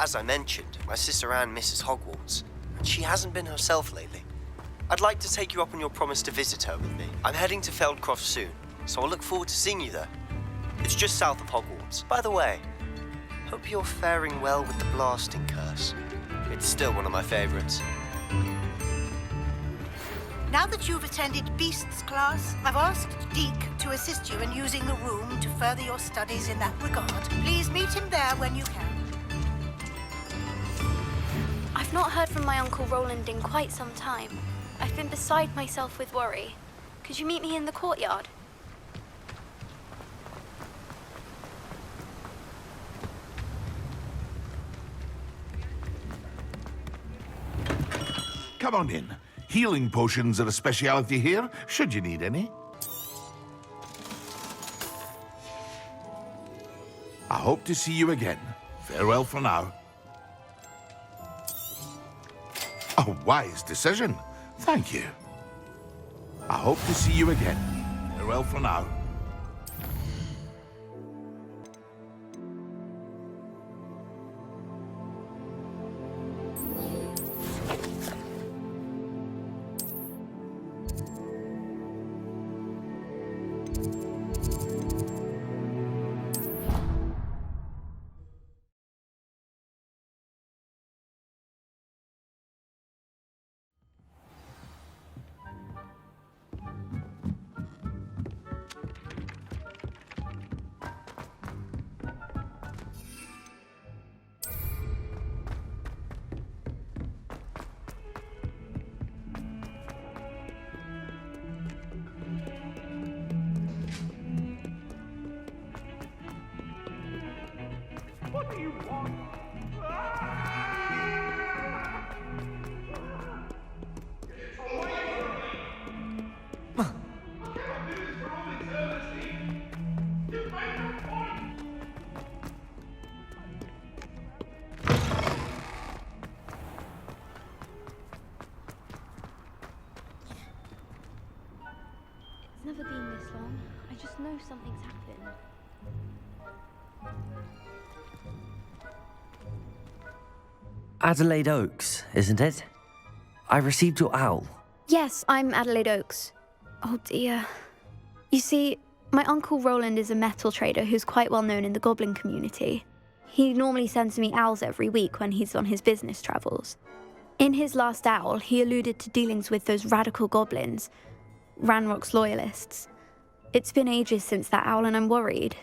As I mentioned, my sister Anne misses Hogwarts, and she hasn't been herself lately. I'd like to take you up on your promise to visit her with me. I'm heading to Feldcroft soon, so I'll look forward to seeing you there. It's just south of Hogwarts. By the way, hope you're faring well with the blasting curse. It's still one of my favorites. Now that you've attended Beasts class, I've asked Deke to assist you in using the room to further your studies in that regard. Please meet him there when you can. I've not heard from my Uncle Roland in quite some time. I've been beside myself with worry. Could you meet me in the courtyard? Come on in. Healing potions are a speciality here, should you need any. I hope to see you again. Farewell for now. A wise decision. Thank you. I hope to see you again. Farewell for now. What do you want? It's never been this long. I just know something's happened. Adelaide Oakes, isn't it? I received your owl. Yes, I'm Adelaide Oakes. Oh dear. You see, my Uncle Roland is a metal trader who's quite well known in the goblin community. He normally sends me owls every week when he's on his business travels. In his last owl, he alluded to dealings with those radical goblins, Ranrock's loyalists. It's been ages since that owl and I'm worried.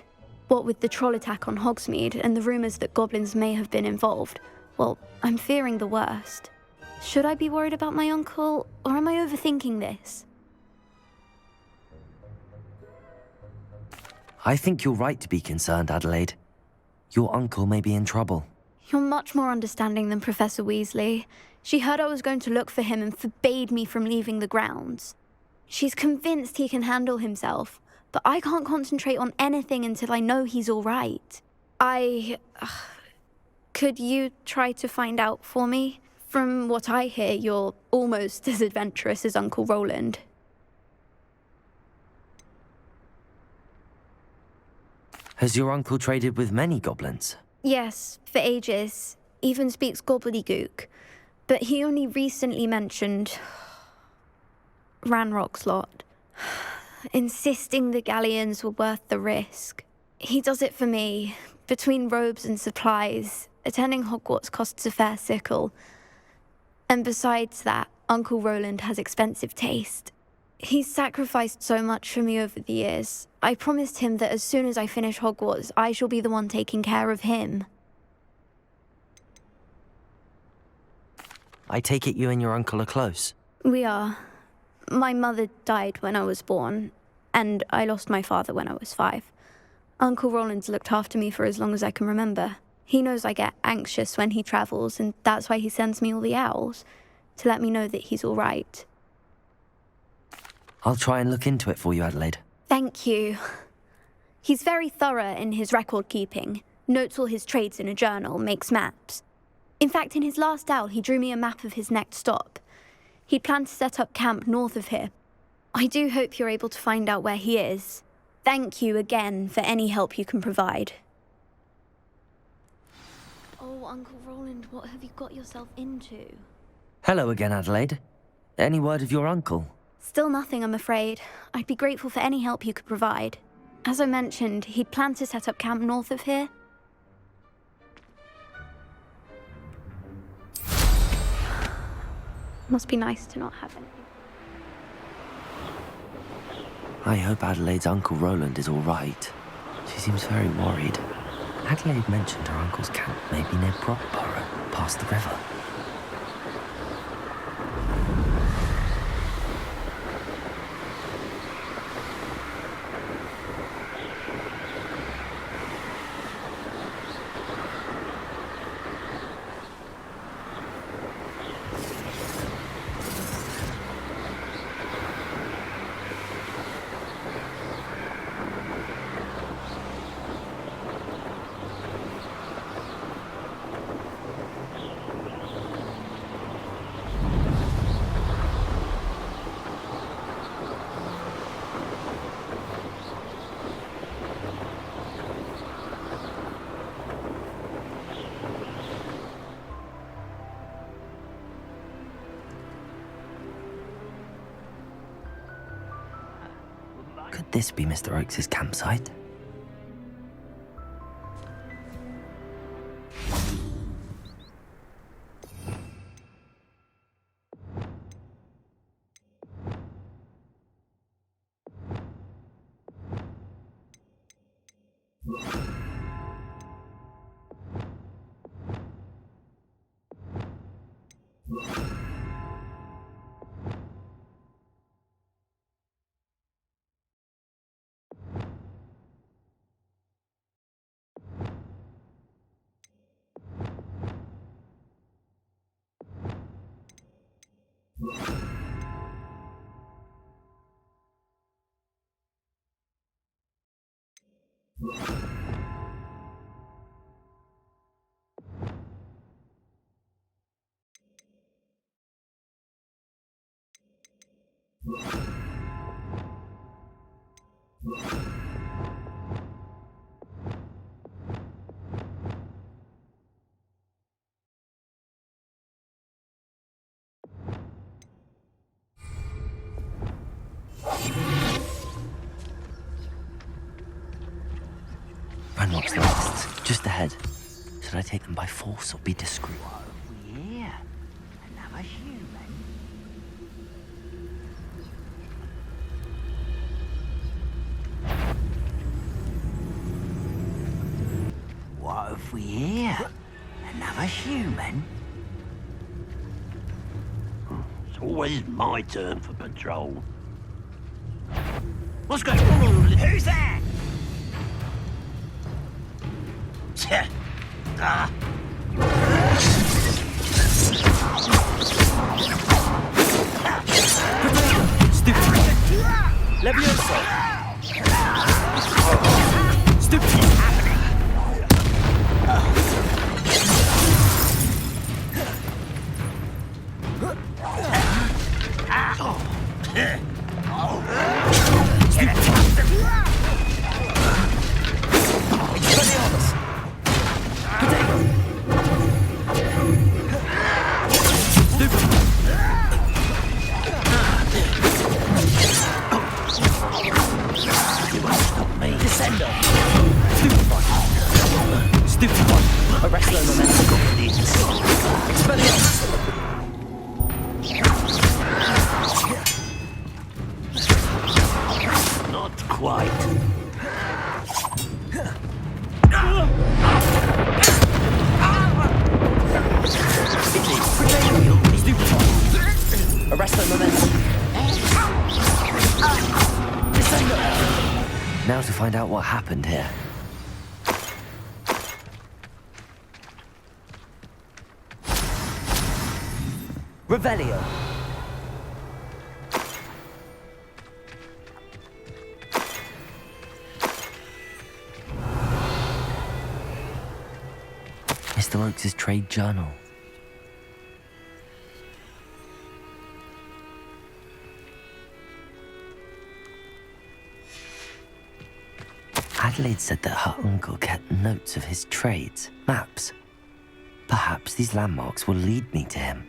What with the troll attack on Hogsmeade and the rumours that goblins may have been involved, well, I'm fearing the worst. Should I be worried about my uncle, or am I overthinking this? I think you're right to be concerned, Adelaide. Your uncle may be in trouble. You're much more understanding than Professor Weasley. She heard I was going to look for him and forbade me from leaving the grounds. She's convinced he can handle himself, but I can't concentrate on anything until I know he's all right. Could you try to find out for me? From what I hear, you're almost as adventurous as Uncle Roland. Has your uncle traded with many goblins? Yes, for ages. Even speaks gobbledygook. But he only recently mentioned Ranrock's lot, insisting the galleons were worth the risk. He does it for me. Between robes and supplies, attending Hogwarts costs a fair sickle. And besides that, Uncle Roland has expensive taste. He's sacrificed so much for me over the years. I promised him that as soon as I finish Hogwarts, I shall be the one taking care of him. I take it you and your uncle are close. We are. My mother died when I was born, and I lost my father when I was 5. Uncle Roland's looked after me for as long as I can remember. He knows I get anxious when he travels, and that's why he sends me all the owls, to let me know that he's all right. I'll try and look into it for you, Adelaide. Thank you. He's very thorough in his record keeping, notes all his trades in a journal, makes maps. In fact, in his last owl, he drew me a map of his next stop. He'd planned to set up camp north of here. I do hope you're able to find out where he is. Thank you again for any help you can provide. Oh, Oh, Uncle Roland, what have you got yourself into? Hello again, Adelaide. Any word of your uncle? Still nothing, I'm afraid. I'd be grateful for any help you could provide. As I mentioned, he'd planned to set up camp north of here. Must be nice to not have anything. I hope Adelaide's Uncle Roland is all right. She seems very worried. Adelaide mentioned her uncle's camp may be near Brockborough, past the river. Could this be Mr. Oakes' campsite? Unlock the lists, just ahead. Should I take them by force or be discreet? Yeah, another human. What have we here? Another human? It's always my turn for patrol. What's going on? Who's that? Ah. Levioso! Stupid! Not quite. Now to find out what happened here. Revelio. Mr. Oakes' trade journal. Adelaide said that her uncle kept notes of his trades, maps. Perhaps these landmarks will lead me to him.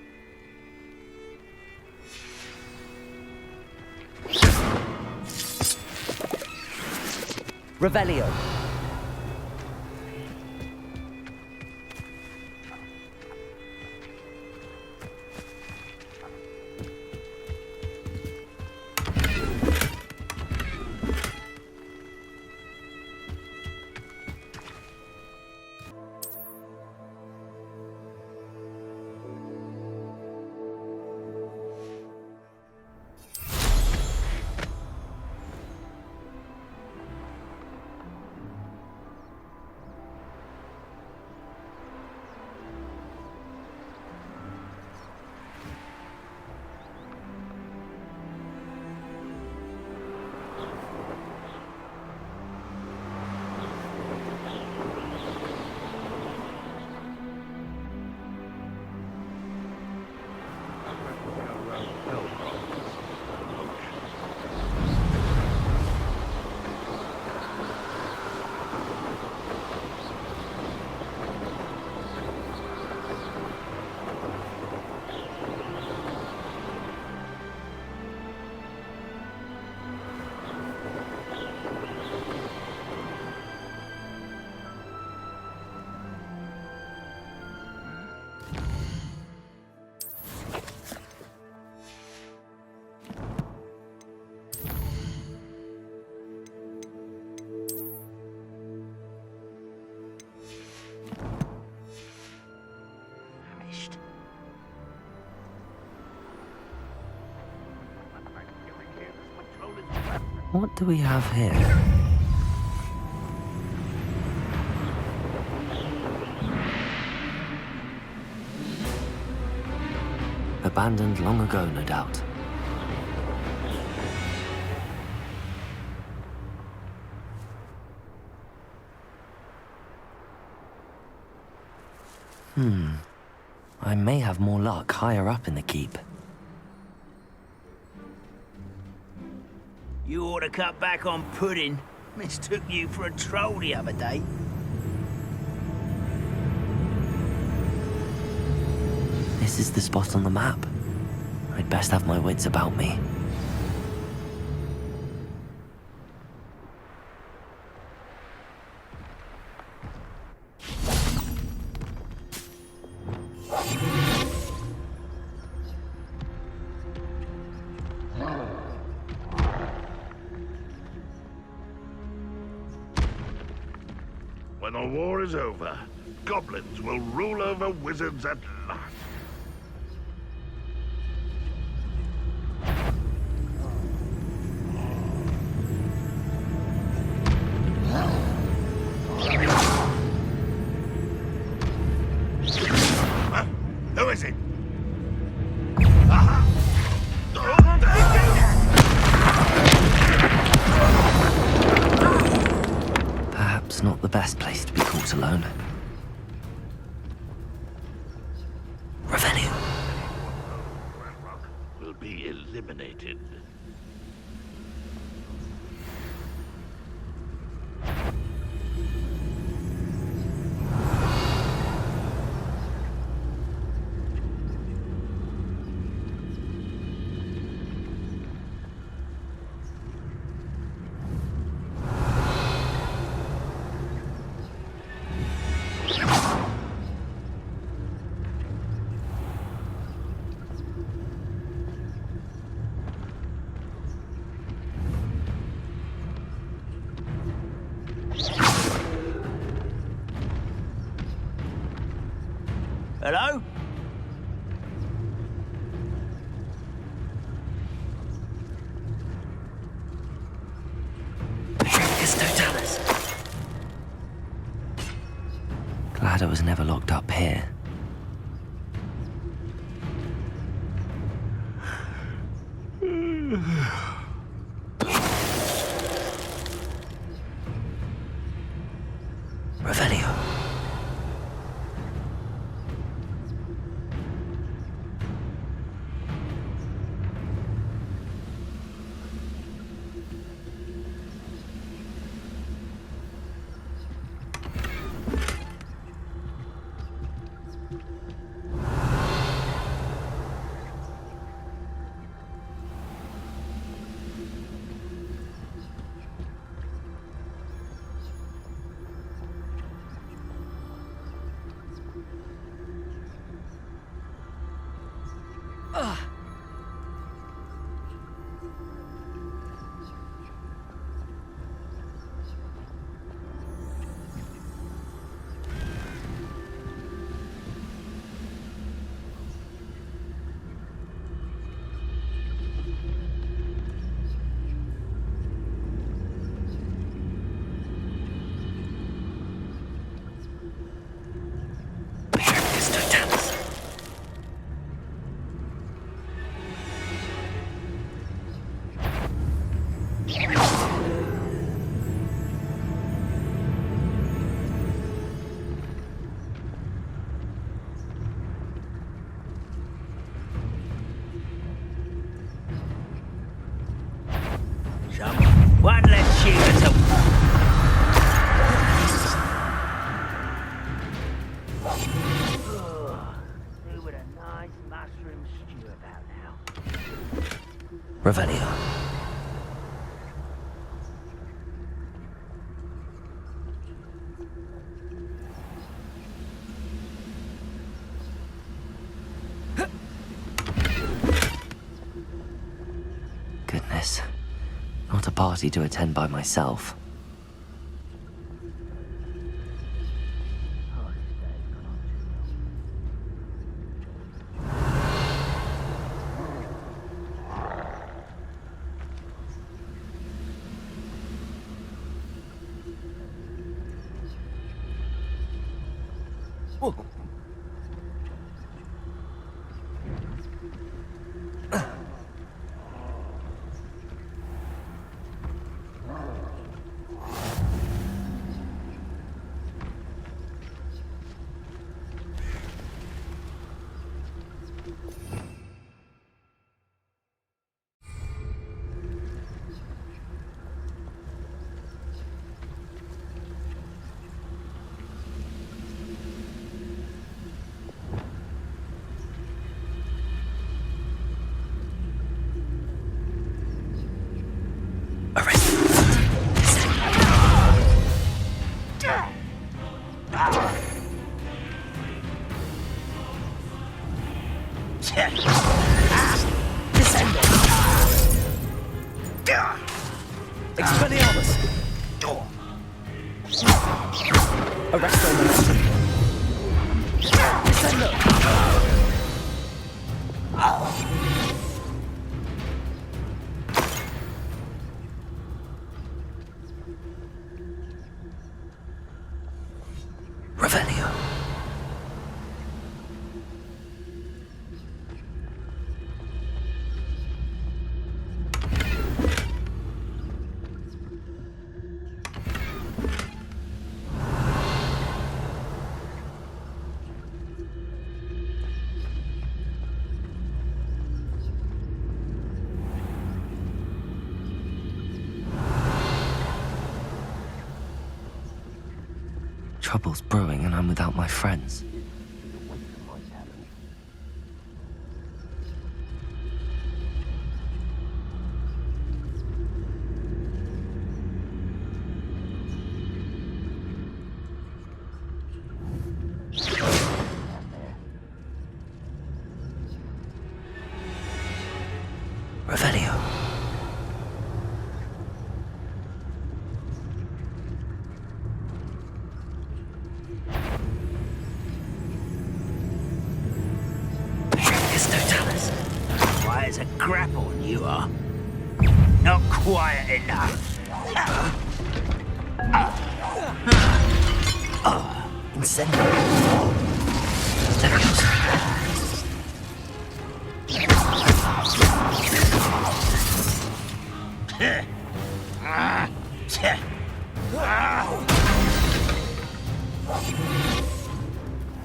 Revelio. What do we have here? Abandoned long ago, no doubt. I may have more luck higher up in the keep. You ought to cut back on pudding. Mistook you for a troll the other day. This is the spot on the map. I'd best have my wits about me. When the war is over, goblins will rule over wizards at last. Huh? Who is it? Aha! Perhaps not the best place to be caught alone. Revenue. Will be eliminated. Hello? Glad I was never locked up here. Revelio. Revelio. Goodness. Not a party to attend by myself. Revelio. Trouble's brewing and I'm without my friends. Revelio. As a grapple, you are. Not quiet enough. Incendio.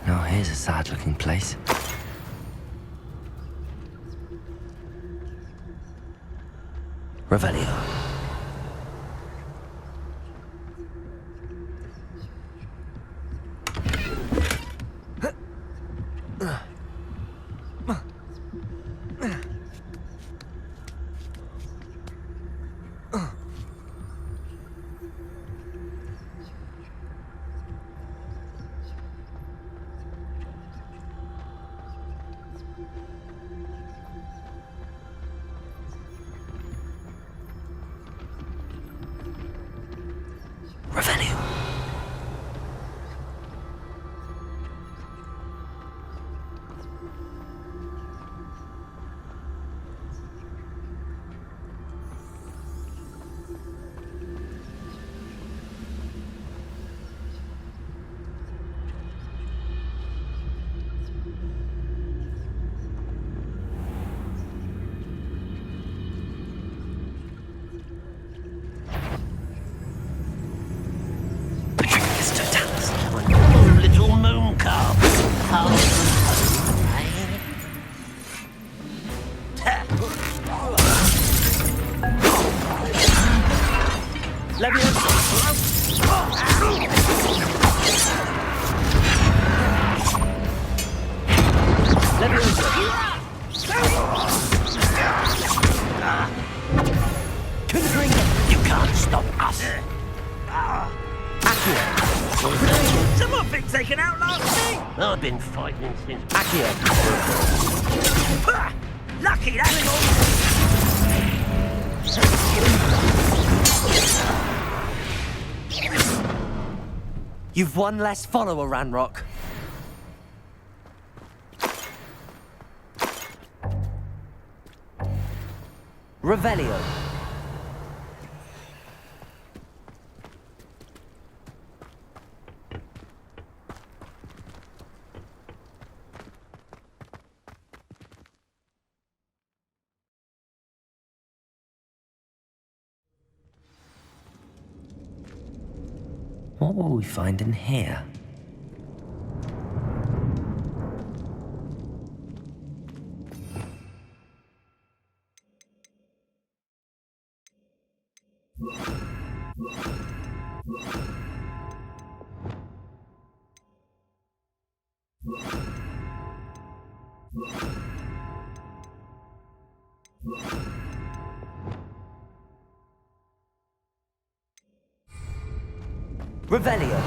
Now here's a sad-looking place. Revelio. Revelio. Little moon calves. Someone been taken out last week? I've been fighting since... Accio. Lucky, that's all. You've one less follower, Ranrock. Revelio. What will we find in here? Revelio.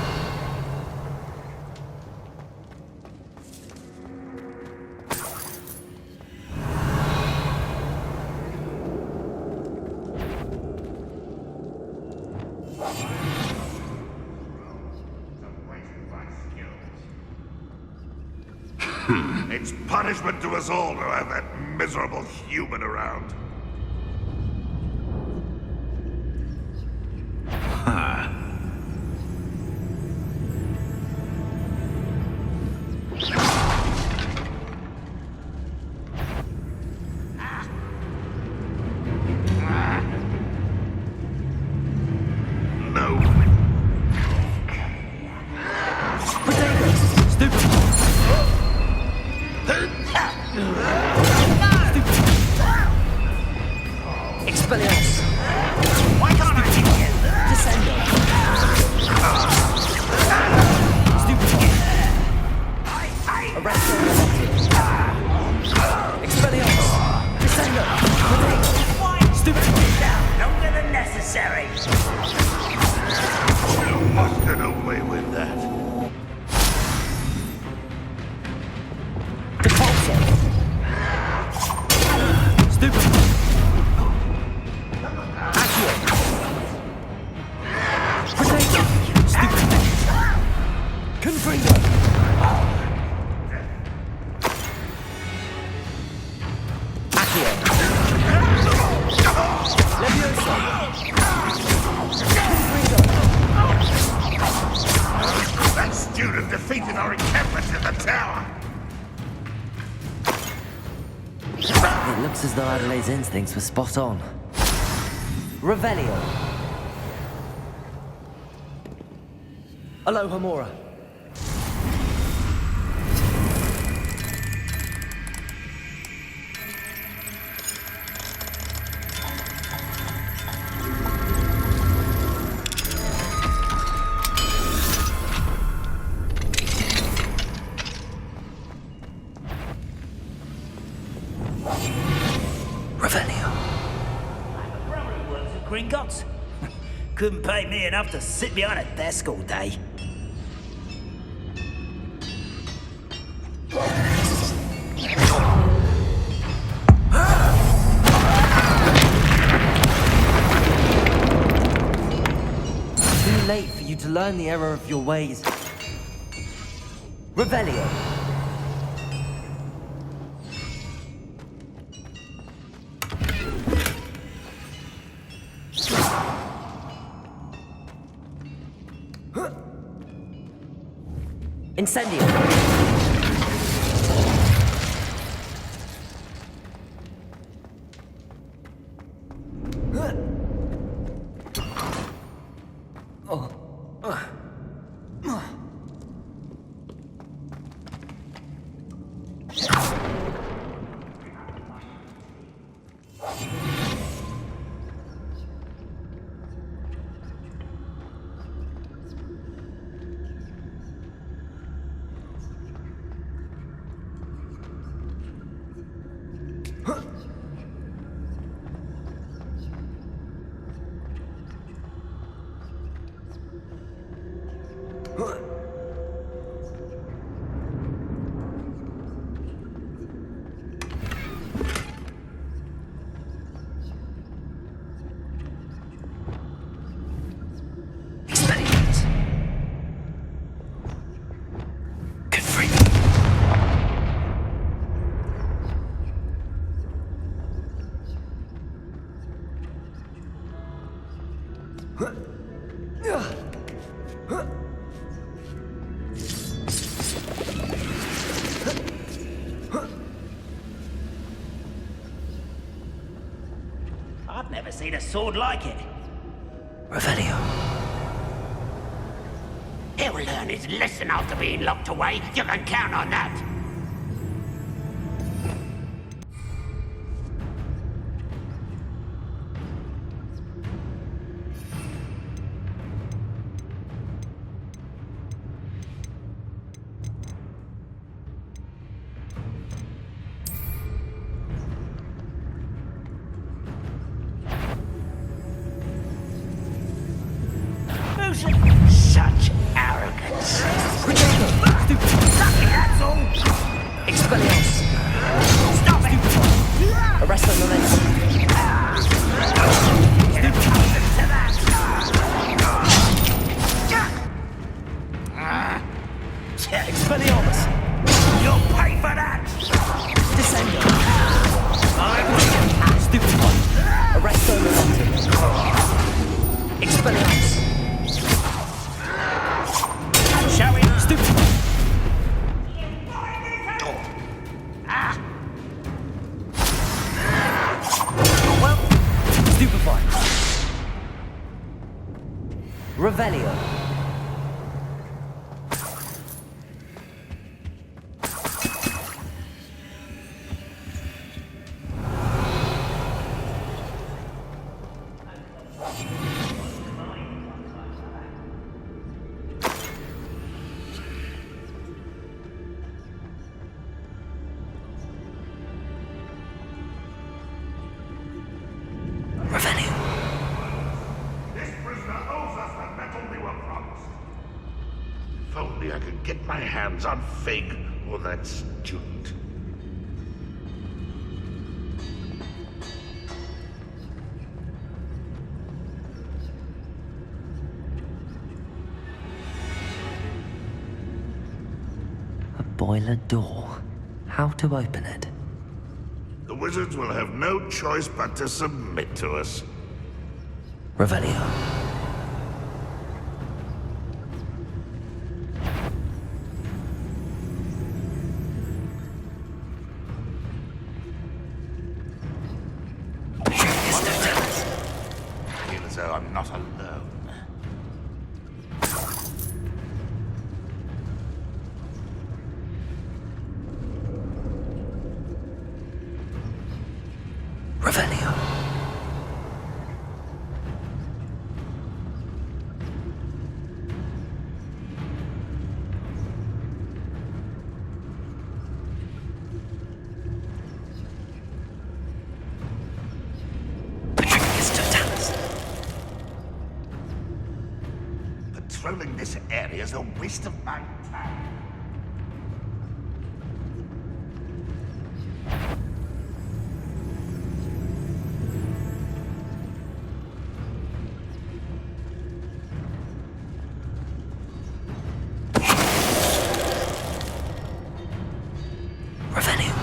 It's punishment to us all to have that miserable human around. Instincts were spot on. Revelio. Aloha Mora. Gringotts? Couldn't pay me enough to sit behind a desk all day. Too late for you to learn the error of your ways. Revelio. Incendio. Expedient. Good freak. I've never seen a sword like it. Revelio. He'll learn his lesson after being locked away. You can count on that. Such arrogance. Nothing, that's all. Expelliarmus. Stop it. Arrest the momentum. Get accustomed to that. Expelliarmus. You'll pay for that. Descender. Stupid one. Arrest the momentum. Expelliarmus. Shall we? Stupid one. Well, Stupefy. Revelio. Revelio. This prisoner owes us the metal we were promised. If only I could get my hands on Fig or that student. A boiler door. How to open it? The wizards will have no choice but to submit to us. Revelio. I feel as though I'm not alone. Revelio. Patrolling this area is a waste of my time. Revelio.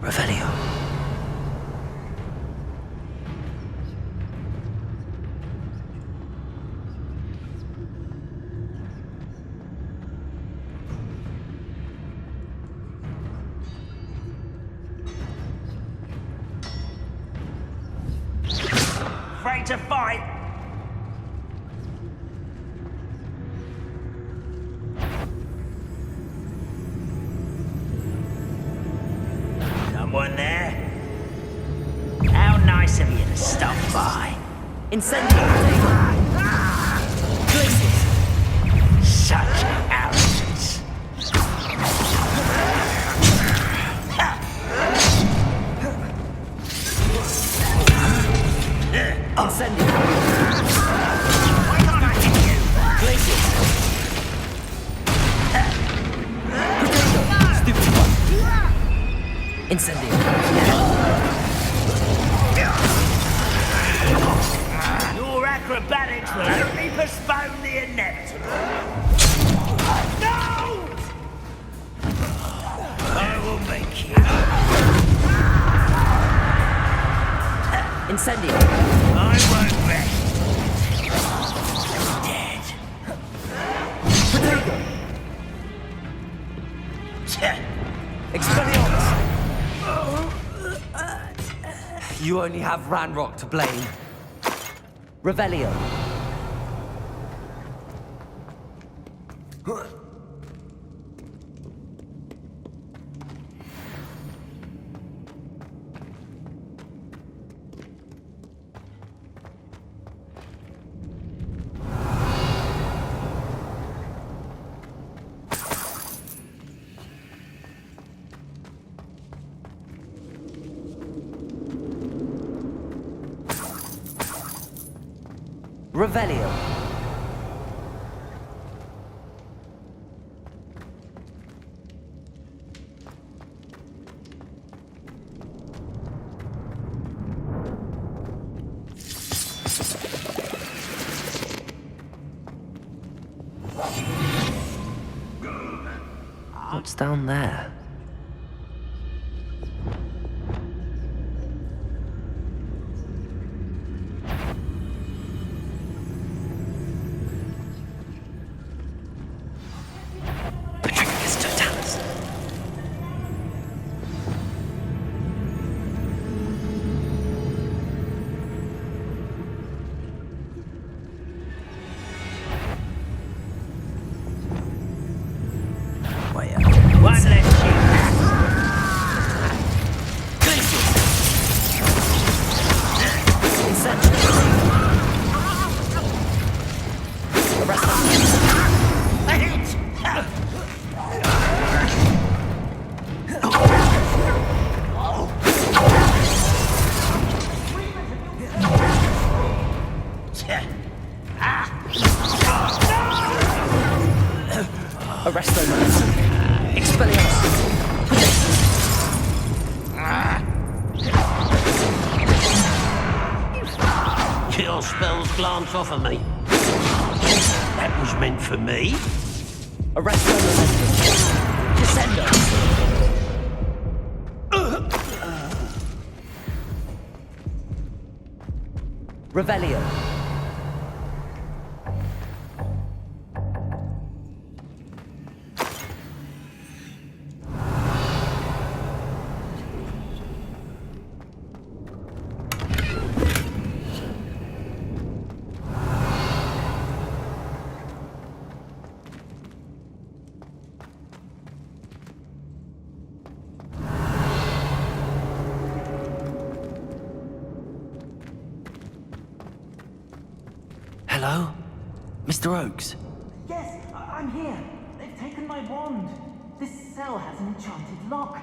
Revelio. Ready to fight? Someone there? How nice of you to stop by. Incendio. Places. such arrogance. only postpone the inevitable. No! I will make you. Incendio. I won't rest. Dead. Expelliarmus! You only have Ranrock to blame. Revelio. Revelio. What's down there? One less shoot. Arresto momentum. Expelliarmus. Kill spells glance off of me. That was meant for me. Arresto momentum. Descendo. Revelio. Hello? Mr. Oakes? Yes, I'm here. They've taken my wand. This cell has an enchanted lock.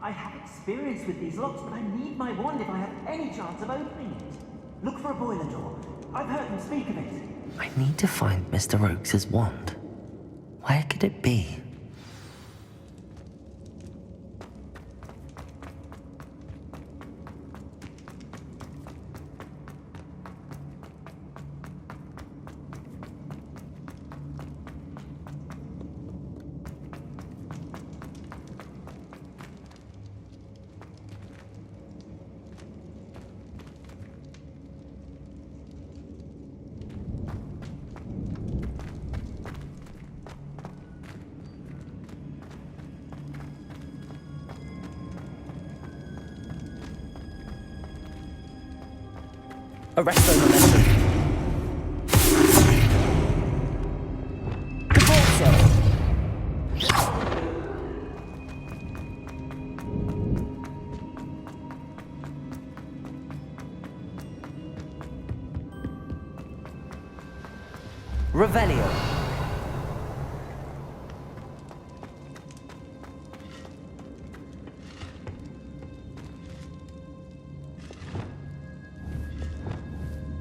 I have experience with these locks, but I need my wand if I have any chance of opening it. Look for a boiler door. I've heard them speak of it. I need to find Mr. Oakes' wand. Where could it be? Arresto momentum. Caborzo. Revelio.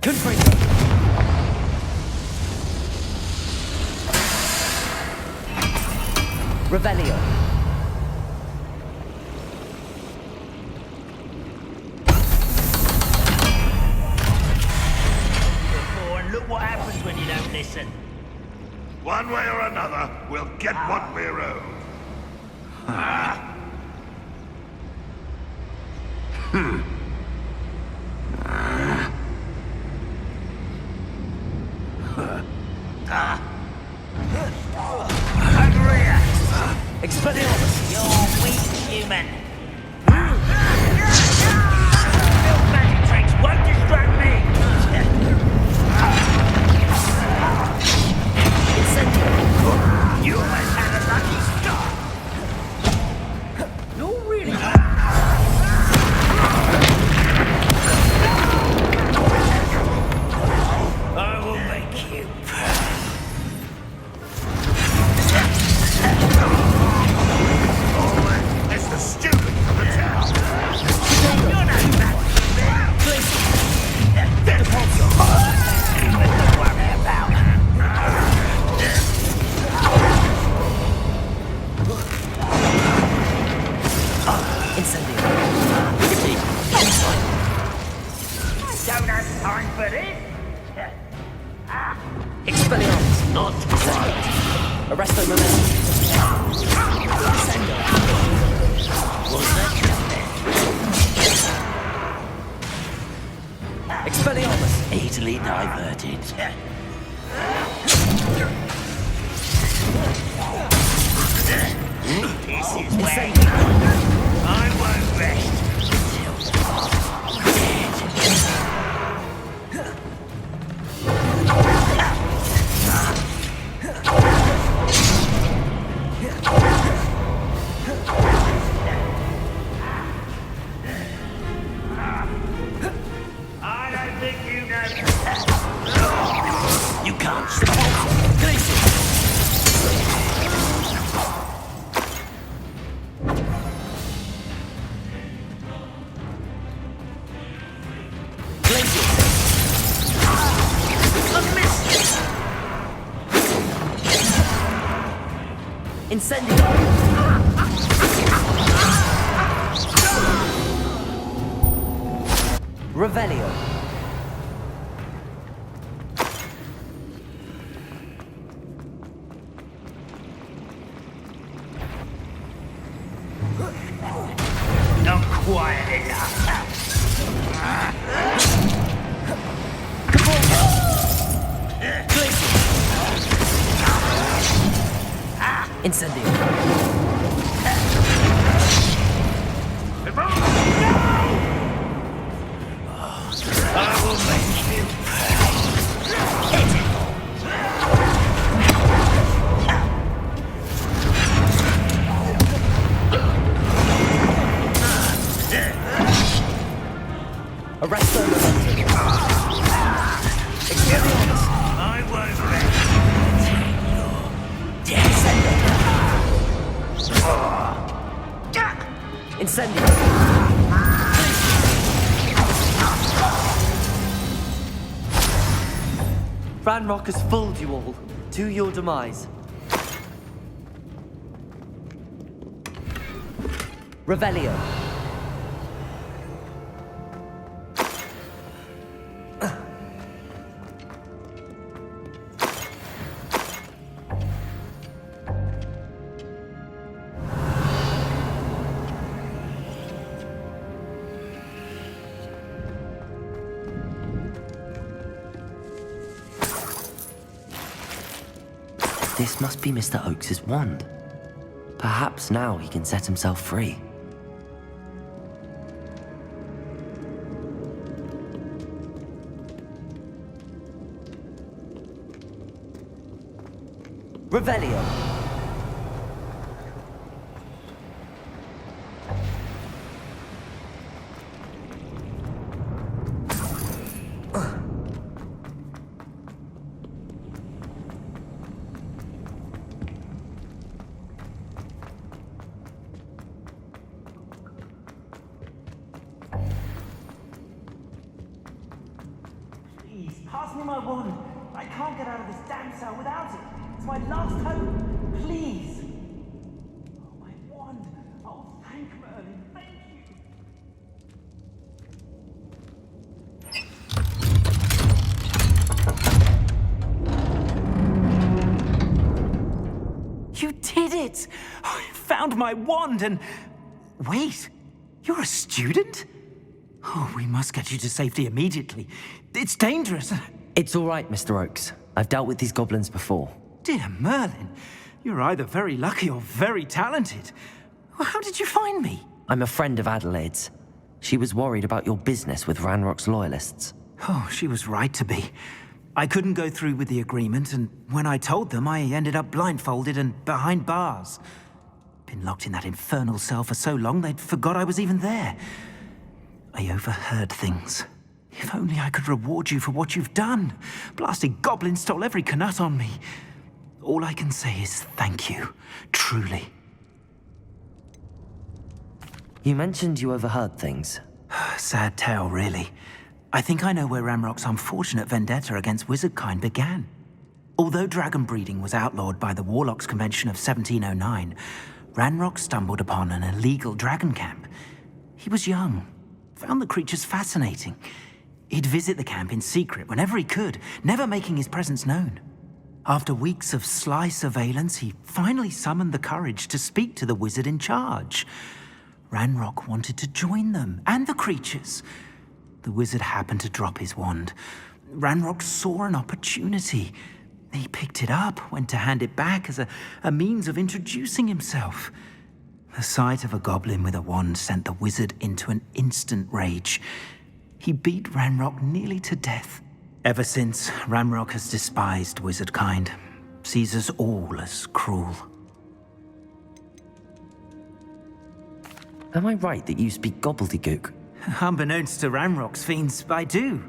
Confringo. Revelio. And look what happens when when you don't listen. One way or another, we'll get what we're owed. Expelliarmus! You're weak, human. Filth magic tricks won't distract me! Incendio! You almost had a lucky start! You're really... I will make you pay. It's the student of the town. You're not back. Please. The pulse. Don't worry about it. Incendio. Don't have time for this. Expelliarmus. Not quite. Arresto momentum. Was that Expelliarmus. easily diverted? This is where I won't rest I don't think you know. You can't stop. Incendio! Revelio. Not quiet enough. Incendio. I will make you pay. Arresto momentum. Expelliarmus. I won't rest until you're dead. Incendio. Ranrock has fooled you all. To your demise. Revelio. This must be Mr. Oakes' wand. Perhaps now he can set himself free. Revelio. Please, pass me my wand. I can't get out of this damn cell without it. It's my last hope. Please. Oh, my wand. Oh, thank Merlin. Thank you. it! I found my wand and... Wait, you're a student? Oh, we must get you to safety immediately. It's dangerous. It's all right, Mr. Oakes. I've dealt with these goblins before. Dear Merlin, you're either very lucky or very talented. How did you find me? I'm a friend of Adelaide's. She was worried about your business with Ranrock's loyalists. Oh, she was right to be. I couldn't go through with the agreement, and when I told them, I ended up blindfolded and behind bars. Been locked in that infernal cell for so long, they'd forgot I was even there. I overheard things. If only I could reward you for what you've done. Blasted goblin stole every Knut on me. All I can say is thank you, truly. You mentioned you overheard things. Sad tale, really. I think I know where Ranrock's unfortunate vendetta against wizardkind began. Although dragon breeding was outlawed by the Warlocks Convention of 1709, Ranrock stumbled upon an illegal dragon camp. He was young, found the creatures fascinating. He'd visit the camp in secret whenever he could, never making his presence known. After weeks of sly surveillance, he finally summoned the courage to speak to the wizard in charge. Ranrock wanted to join them, and the creatures. The wizard happened to drop his wand. Ranrock saw an opportunity. He picked it up, went to hand it back as a means of introducing himself. The sight of a goblin with a wand sent the wizard into an instant rage. He beat Ranrock nearly to death. Ever since, Ranrock has despised wizardkind, sees us all as cruel. Am I right that you speak gobbledygook? Unbeknownst to Ranrock's fiends, I do.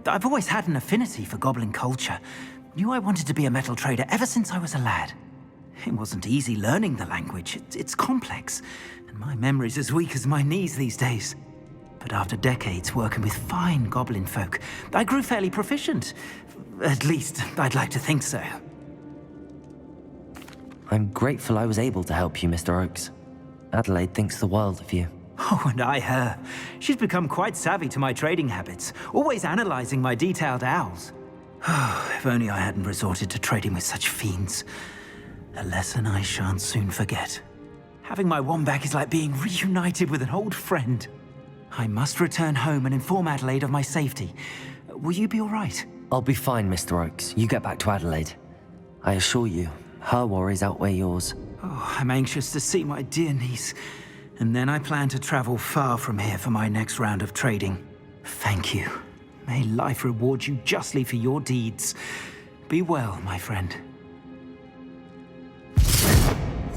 I've always had an affinity for goblin culture. Knew I wanted to be a metal trader ever since I was a lad. It wasn't easy learning the language. It's complex, and my memory's as weak as my knees these days. But after decades working with fine goblin folk, I grew fairly proficient. At least, I'd like to think so. I'm grateful I was able to help you, Mr. Oakes. Adelaide thinks the world of you. Oh, and I her. She's become quite savvy to my trading habits, always analyzing my detailed owls. If only I hadn't resorted to trading with such fiends. A lesson I shan't soon forget. Having my wand back is like being reunited with an old friend. I must return home and inform Adelaide of my safety. Will you be all right? I'll be fine, Mr. Oakes. You get back to Adelaide. I assure you, her worries outweigh yours. Oh, I'm anxious to see my dear niece. And then I plan to travel far from here for my next round of trading. Thank you. May life reward you justly for your deeds. Be well, my friend.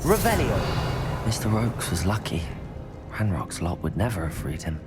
Revelio! Mr. Oakes was lucky. Ranrock's lot would never have freed him.